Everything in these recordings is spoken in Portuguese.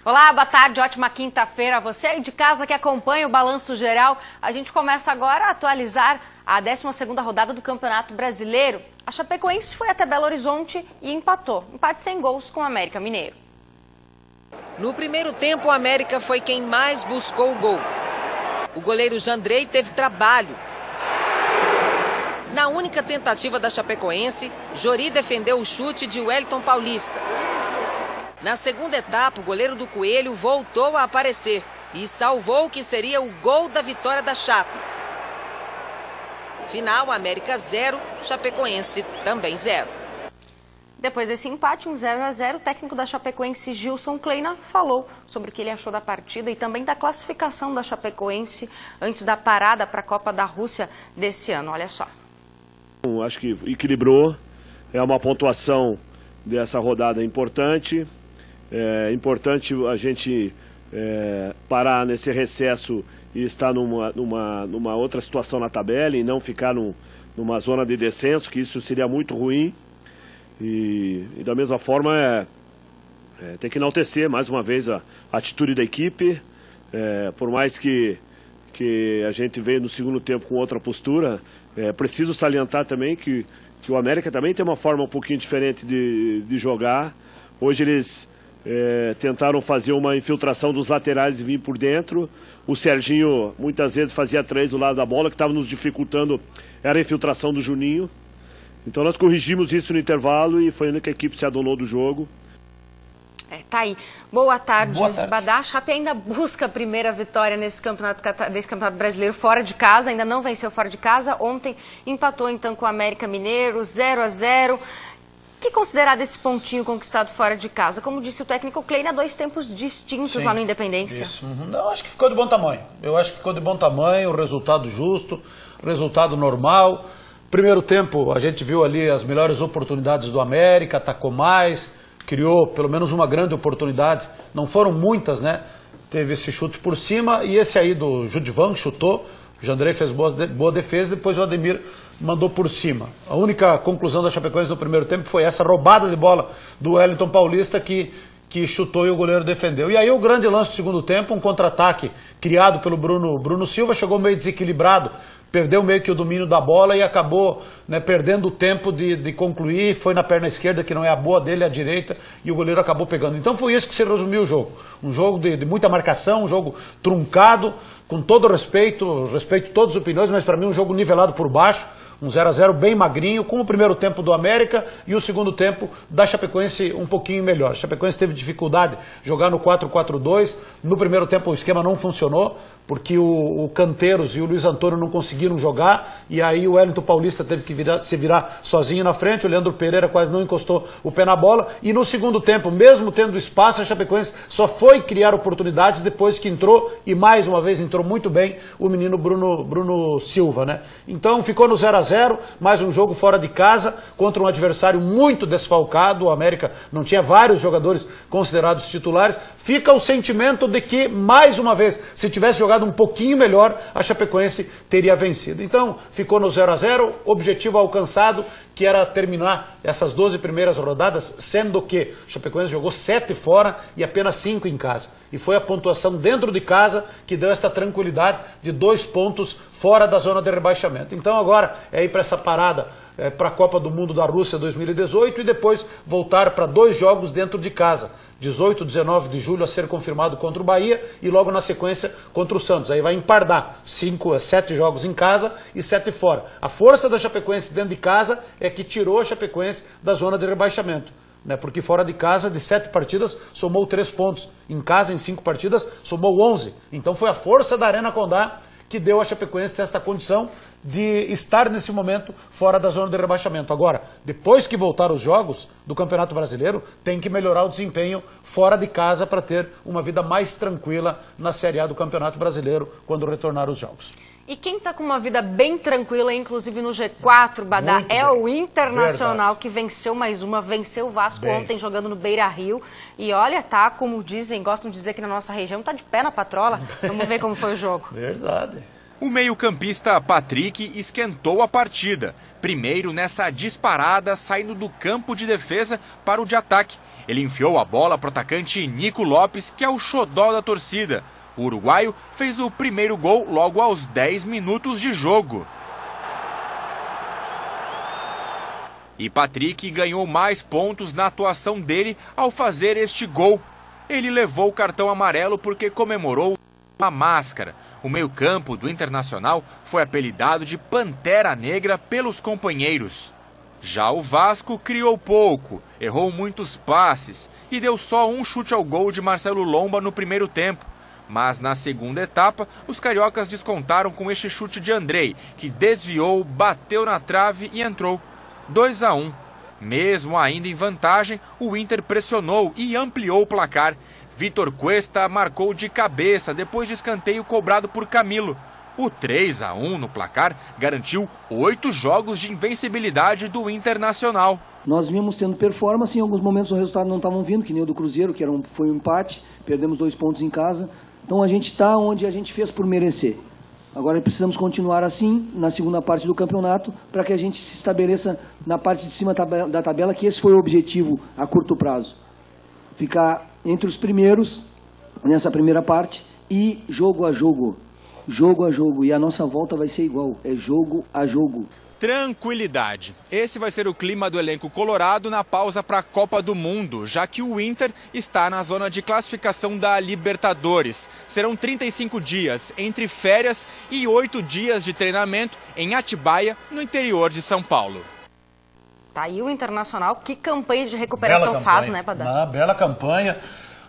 Olá, boa tarde, ótima quinta-feira. Você aí de casa que acompanha o Balanço Geral, a gente começa agora a atualizar a 12ª rodada do Campeonato Brasileiro. A Chapecoense foi até Belo Horizonte e empatou. Empate sem gols com o América Mineiro. No primeiro tempo, o América foi quem mais buscou o gol. O goleiro Jandrei teve trabalho. Na única tentativa da Chapecoense, Jori defendeu o chute de Wellington Paulista. Na segunda etapa, o goleiro do Coelho voltou a aparecer e salvou o que seria o gol da vitória da Chape. Final, América 0, Chapecoense também 0. Depois desse empate, um 0-0, o técnico da Chapecoense, Gilson Kleina, falou sobre o que ele achou da partida e também da classificação da Chapecoense antes da parada para a Copa da Rússia desse ano. Olha só. Acho que equilibrou, é uma pontuação dessa rodada importante. É importante a gente parar nesse recesso e estar numa outra situação na tabela e não ficar numa zona de descenso, que isso seria muito ruim. E da mesma forma tem que enaltecer mais uma vez a atitude da equipe, por mais que a gente veio no segundo tempo com outra postura. Preciso salientar também que o América também tem uma forma um pouquinho diferente de jogar. Hoje eles tentaram fazer uma infiltração dos laterais e vir por dentro. O Serginho muitas vezes fazia 3 do lado da bola, que estava nos dificultando, era a infiltração do Juninho. Então nós corrigimos isso no intervalo e foi a única equipe que se adonou do jogo. Tá aí. Boa tarde, Badá. A Chape ainda busca a primeira vitória desse campeonato brasileiro fora de casa, ainda não venceu fora de casa. Ontem empatou então com o América Mineiro, 0-0. O que considerar desse pontinho conquistado fora de casa? Como disse o técnico Kleina, 2 tempos distintos lá no Independência. Isso. Eu acho que ficou de bom tamanho. O resultado justo, resultado normal. Primeiro tempo, a gente viu ali as melhores oportunidades do América, atacou mais, criou pelo menos uma grande oportunidade. Não foram muitas, né? Teve esse chute por cima e esse aí do Judivan chutou. O Jandrei fez boa defesa, depois o Ademir mandou por cima. A única conclusão da Chapecoense no primeiro tempo foi essa roubada de bola do Wellington Paulista que chutou e o goleiro defendeu. E aí o grande lance do segundo tempo, um contra-ataque criado pelo Bruno Silva, chegou meio desequilibrado, perdeu meio que o domínio da bola e acabou, né, perdendo o tempo de concluir, foi na perna esquerda, que não é a boa dele, a direita, e o goleiro acabou pegando. Então foi isso que se resumiu o jogo. Um jogo de muita marcação, um jogo truncado, com todo respeito todas as opiniões, mas para mim um jogo nivelado por baixo, um 0-0 bem magrinho, com o primeiro tempo do América e o segundo tempo da Chapecoense um pouquinho melhor. A Chapecoense teve dificuldade de jogar no 4-4-2, no primeiro tempo o esquema não funcionou, porque o Canteiros e o Luiz Antônio não conseguiram jogar, e aí o Wellington Paulista teve que se virar sozinho na frente, o Leandro Pereira quase não encostou o pé na bola, e no segundo tempo, mesmo tendo espaço, a Chapecoense só foi criar oportunidades depois que entrou, e mais uma vez entrou muito bem o menino Bruno Silva, né? Então ficou no 0-0, mais um jogo fora de casa, contra um adversário muito desfalcado. O América não tinha vários jogadores considerados titulares. Fica o sentimento de que, mais uma vez, se tivesse jogado um pouquinho melhor, a Chapecoense teria vencido. Então, ficou no 0-0, objetivo alcançado, que era terminar essas 12 primeiras rodadas, sendo que a Chapecoense jogou 7 fora e apenas 5 em casa. E foi a pontuação dentro de casa que deu esta tranquilidade de 2 pontos fora da zona de rebaixamento. Então agora é ir para essa parada para a Copa do Mundo da Rússia 2018 e depois voltar para 2 jogos dentro de casa. 18 e 19 de julho a ser confirmado contra o Bahia e logo na sequência contra o Santos. Aí vai empardar 7 jogos em casa e 7 fora. A força da Chapecoense dentro de casa é que tirou a Chapecoense da zona de rebaixamento, né? Porque fora de casa, de 7 partidas, somou 3 pontos. Em casa, em 5 partidas, somou 11. Então foi a força da Arena Condá que deu a Chapecoense esta condição de estar nesse momento fora da zona de rebaixamento. Agora, depois que voltar os jogos do Campeonato Brasileiro, tem que melhorar o desempenho fora de casa para ter uma vida mais tranquila na Série A do Campeonato Brasileiro quando retornar os jogos. E quem está com uma vida bem tranquila, inclusive no G4, Badá, é o Internacional. Verdade. Que venceu mais uma, venceu o Vasco ontem jogando no Beira-Rio. E olha, tá, como dizem, gostam de dizer que na nossa região, tá de pé na patrola. Vamos ver como foi o jogo. Verdade. O meio-campista Patrick esquentou a partida. Primeiro nessa disparada, saindo do campo de defesa para o de ataque. Ele enfiou a bola para o atacante Nico Lopes, que é o xodó da torcida. O uruguaio fez o primeiro gol logo aos 10 minutos de jogo. E Patrick ganhou mais pontos na atuação dele ao fazer este gol. Ele levou o cartão amarelo porque comemorou a máscara. O meio-campo do Internacional foi apelidado de Pantera Negra pelos companheiros. Já o Vasco criou pouco, errou muitos passes e deu só um chute ao gol de Marcelo Lomba no primeiro tempo. Mas na segunda etapa, os cariocas descontaram com este chute de Andrei, que desviou, bateu na trave e entrou. 2-1. Mesmo ainda em vantagem, o Inter pressionou e ampliou o placar. Vitor Cuesta marcou de cabeça depois de escanteio cobrado por Camilo. O 3-1 no placar garantiu 8 jogos de invencibilidade do Internacional. Nós vimos tendo performance, em alguns momentos o resultado não estavam vindo, que nem o do Cruzeiro, que foi um empate, perdemos 2 pontos em casa. Então a gente está onde a gente fez por merecer. Agora precisamos continuar assim na segunda parte do campeonato para que a gente se estabeleça na parte de cima da tabela, que esse foi o objetivo a curto prazo. Ficar entre os primeiros nessa primeira parte e jogo a jogo. Jogo a jogo. E a nossa volta vai ser igual, é jogo a jogo. Tranquilidade. Esse vai ser o clima do elenco colorado na pausa para a Copa do Mundo, já que o Inter está na zona de classificação da Libertadores. Serão 35 dias entre férias e 8 dias de treinamento em Atibaia, no interior de São Paulo. Tá aí o Internacional, que campanha de recuperação faz, né, Padá? Bela campanha.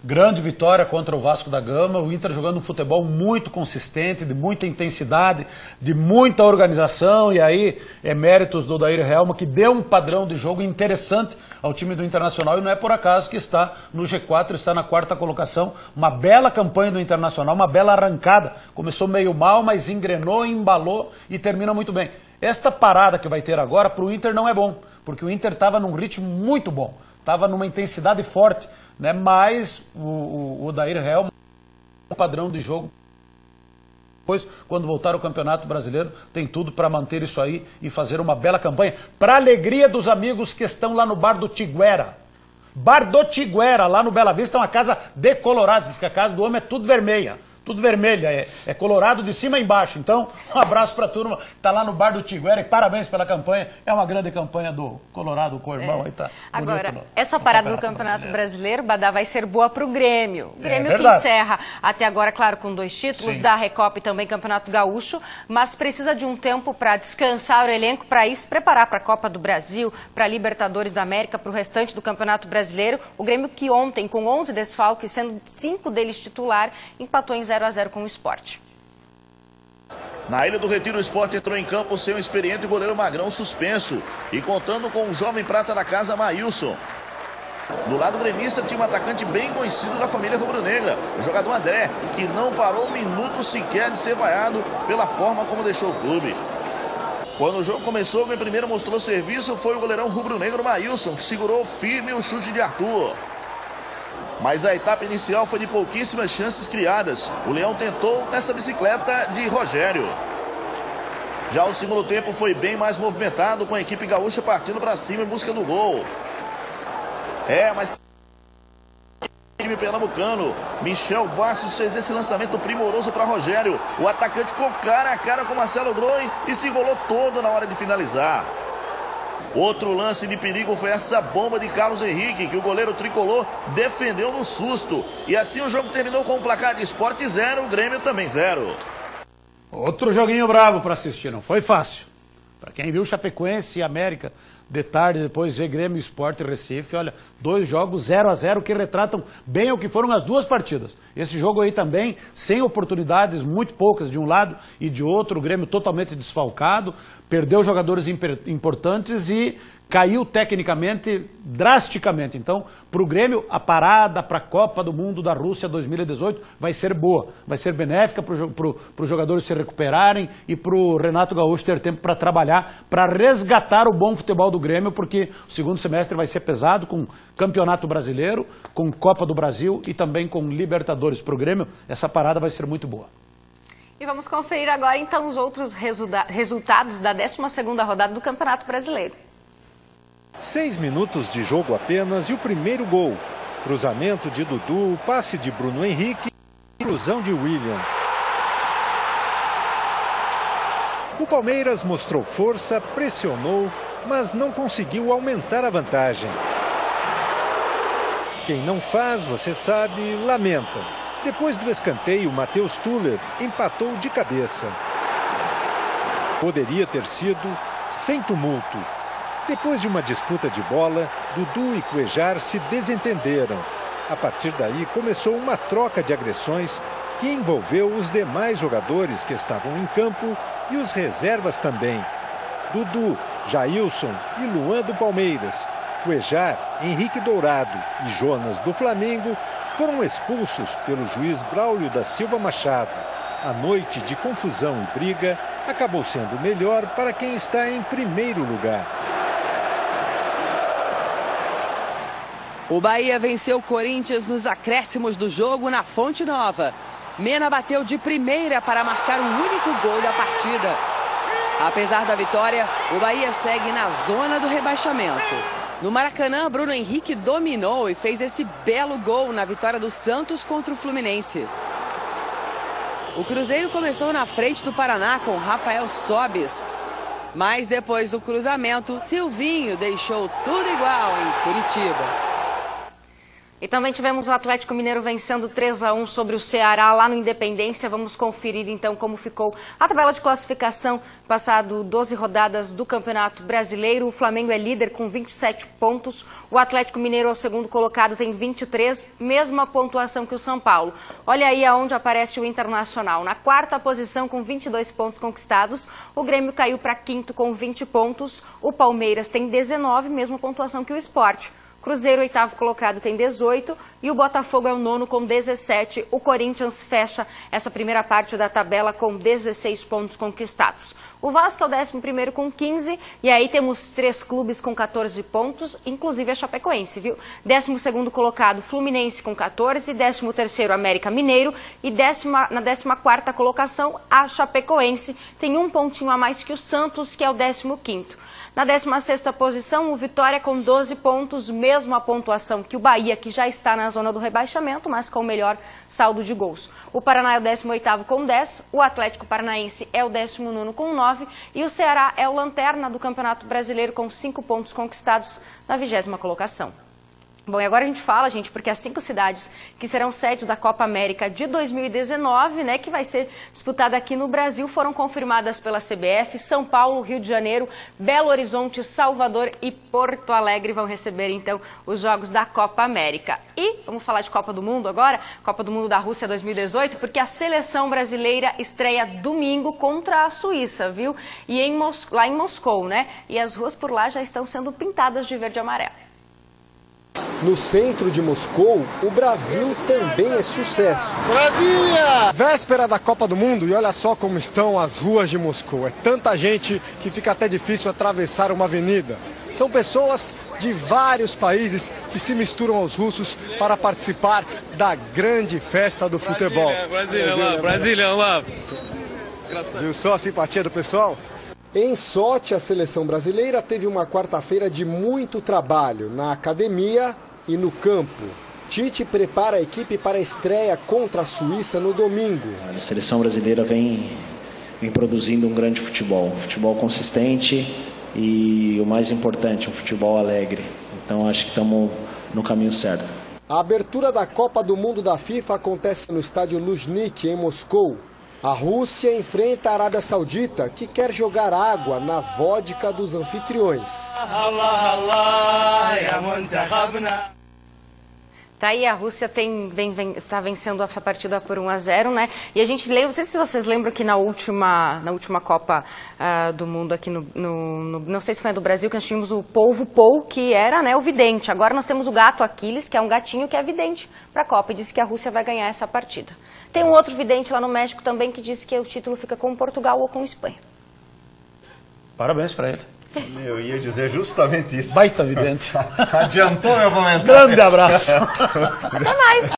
Grande vitória contra o Vasco da Gama, o Inter jogando um futebol muito consistente, de muita intensidade, de muita organização, e aí é méritos do Odair Helma, que deu um padrão de jogo interessante ao time do Internacional, e não é por acaso que está no G4, está na 4ª colocação. Uma bela campanha do Internacional, uma bela arrancada, começou meio mal, mas engrenou, embalou e termina muito bem. Esta parada que vai ter agora para o Inter não é bom, porque o Inter estava num ritmo muito bom, estava numa intensidade forte, né? Mas o Odair Helma, o padrão de jogo, depois, quando voltar ao Campeonato Brasileiro, tem tudo para manter isso aí e fazer uma bela campanha, para alegria dos amigos que estão lá no Bar do Tiguera. Bar do Tiguera, lá no Bela Vista, é uma casa decolorada, diz que a casa do homem é tudo vermelha. Tudo vermelha, é colorado de cima a embaixo. Então, um abraço para a turma que está lá no Bar do Tiguera e parabéns pela campanha. É uma grande campanha do Colorado, o Corbão. Aí tá agora, bonito, essa parada do Campeonato Brasileiro, Badá, vai ser boa para o Grêmio. O Grêmio que encerra até agora, claro, com 2 títulos, da Recopa e também Campeonato Gaúcho, mas precisa de um tempo para descansar o elenco, para ir se preparar para a Copa do Brasil, para a Libertadores da América, para o restante do Campeonato Brasileiro. O Grêmio que ontem, com 11 desfalques, sendo 5 deles titular, empatou em 0-0 com o Sport. Na Ilha do Retiro, o Sport entrou em campo sem o experiente goleiro Magrão suspenso e contando com o jovem prata da casa, Maílson. Do lado gremista tinha um atacante bem conhecido da família rubro-negra, o jogador André, que não parou um minuto sequer de ser vaiado pela forma como deixou o clube. Quando o jogo começou, quem primeiro mostrou serviço foi o goleirão rubro-negro Maílson, que segurou firme o chute de Arthur. Mas a etapa inicial foi de pouquíssimas chances criadas. O Leão tentou nessa bicicleta de Rogério. Já o segundo tempo foi bem mais movimentado, com a equipe gaúcha partindo para cima em busca do gol. Mas o time pernambucano, Michel Bastos, fez esse lançamento primoroso para Rogério. O atacante ficou cara a cara com Marcelo Groi e se enrolou todo na hora de finalizar. Outro lance de perigo foi essa bomba de Carlos Henrique, que o goleiro tricolor defendeu no susto. E assim o jogo terminou com um placar de Sport 0, o Grêmio também 0. Outro joguinho bravo para assistir, não foi fácil. Para quem viu Chapecoense e América de tarde, depois ver Grêmio e Sport Recife, olha, 2 jogos 0-0 que retratam bem o que foram as 2 partidas. Esse jogo aí também, sem oportunidades, muito poucas de um lado e de outro, o Grêmio totalmente desfalcado, perdeu jogadores importantes e caiu tecnicamente drasticamente. Então, para o Grêmio, a parada para a Copa do Mundo da Rússia 2018 vai ser boa, vai ser benéfica para os jogadores se recuperarem e para o Renato Gaúcho ter tempo para trabalhar, para resgatar o bom futebol do Grêmio, porque o segundo semestre vai ser pesado com Campeonato Brasileiro, com Copa do Brasil e também com Libertadores. Para o Grêmio, essa parada vai ser muito boa. E vamos conferir agora, então, os outros resultados da 12ª rodada do Campeonato Brasileiro. 6 minutos de jogo apenas e o primeiro gol. Cruzamento de Dudu, passe de Bruno Henrique e inclusão de William. O Palmeiras mostrou força, pressionou, mas não conseguiu aumentar a vantagem. Quem não faz, você sabe, lamenta. Depois do escanteio, Matheus Tuller empatou de cabeça. Poderia ter sido sem tumulto. Depois de uma disputa de bola, Dudu e Cuejar se desentenderam. A partir daí, começou uma troca de agressões que envolveu os demais jogadores que estavam em campo e os reservas também. Dudu, Jailson e Luan do Palmeiras, Cuejar, Henrique Dourado e Jonas do Flamengo foram expulsos pelo juiz Braulio da Silva Machado. A noite de confusão e briga acabou sendo melhor para quem está em primeiro lugar. O Bahia venceu o Corinthians nos acréscimos do jogo na Fonte Nova. Mena bateu de primeira para marcar o único gol da partida. Apesar da vitória, o Bahia segue na zona do rebaixamento. No Maracanã, Bruno Henrique dominou e fez esse belo gol na vitória do Santos contra o Fluminense. O Cruzeiro começou na frente do Paraná com Rafael Sobis. Mas depois do cruzamento, Silvinho deixou tudo igual em Curitiba. E também tivemos o Atlético Mineiro vencendo 3-1 sobre o Ceará lá no Independência. Vamos conferir então como ficou a tabela de classificação passado 12 rodadas do Campeonato Brasileiro. O Flamengo é líder com 27 pontos. O Atlético Mineiro é o segundo colocado, tem 23, mesma pontuação que o São Paulo. Olha aí aonde aparece o Internacional. Na quarta posição com 22 pontos conquistados. O Grêmio caiu para quinto com 20 pontos. O Palmeiras tem 19, mesma pontuação que o Sport. Cruzeiro, oitavo colocado, tem 18 e o Botafogo é o nono com 17. O Corinthians fecha essa primeira parte da tabela com 16 pontos conquistados. O Vasco é o 11º com 15 e aí temos 3 clubes com 14 pontos, inclusive a Chapecoense, viu? 12º colocado, Fluminense com 14, 13º América Mineiro e na 14ª colocação a Chapecoense tem um pontinho a mais que o Santos, que é o 15º. Na 16ª posição, o Vitória com 12 pontos, mesma pontuação que o Bahia, que já está na zona do rebaixamento, mas com o melhor saldo de gols. O Paraná é o 18º com 10, o Atlético Paranaense é o 19º com 9 e o Ceará é o lanterna do Campeonato Brasileiro com 5 pontos conquistados na 20ª colocação. Bom, e agora a gente fala, gente, porque as 5 cidades que serão sede da Copa América de 2019, né, que vai ser disputada aqui no Brasil, foram confirmadas pela CBF. São Paulo, Rio de Janeiro, Belo Horizonte, Salvador e Porto Alegre vão receber, então, os jogos da Copa América. E vamos falar de Copa do Mundo agora, Copa do Mundo da Rússia 2018, porque a seleção brasileira estreia domingo contra a Suíça, viu? E lá em Moscou, né? E as ruas por lá já estão sendo pintadas de verde e amarelo. No centro de Moscou, o Brasil também é sucesso. Brasília! Véspera da Copa do Mundo e olha só como estão as ruas de Moscou. É tanta gente que fica até difícil atravessar uma avenida. São pessoas de vários países que se misturam aos russos para participar da grande festa do futebol. Brasília lá. Viu só a simpatia do pessoal? Em Sochi, a seleção brasileira teve uma quarta-feira de muito trabalho na academia e no campo. Tite prepara a equipe para a estreia contra a Suíça no domingo. A seleção brasileira vem produzindo um grande futebol consistente e, o mais importante, um futebol alegre. Então acho que estamos no caminho certo. A abertura da Copa do Mundo da FIFA acontece no estádio Luzhniki, em Moscou. A Rússia enfrenta a Arábia Saudita, que quer jogar água na vodka dos anfitriões. Tá aí, a Rússia tá vencendo essa partida por 1-0, né? E a gente lembra, não sei se vocês lembram que na última Copa do Mundo aqui não sei se foi do Brasil, que nós tínhamos o polvo Pou, que era, né, o vidente. Agora nós temos o gato Aquiles, que é um gatinho que é vidente para a Copa, e disse que a Rússia vai ganhar essa partida. Tem um outro vidente lá no México também que disse que o título fica com Portugal ou com Espanha. Parabéns para ele. Eu ia dizer justamente isso. Baita vidente. Adiantou meu comentário. Grande abraço. Até mais.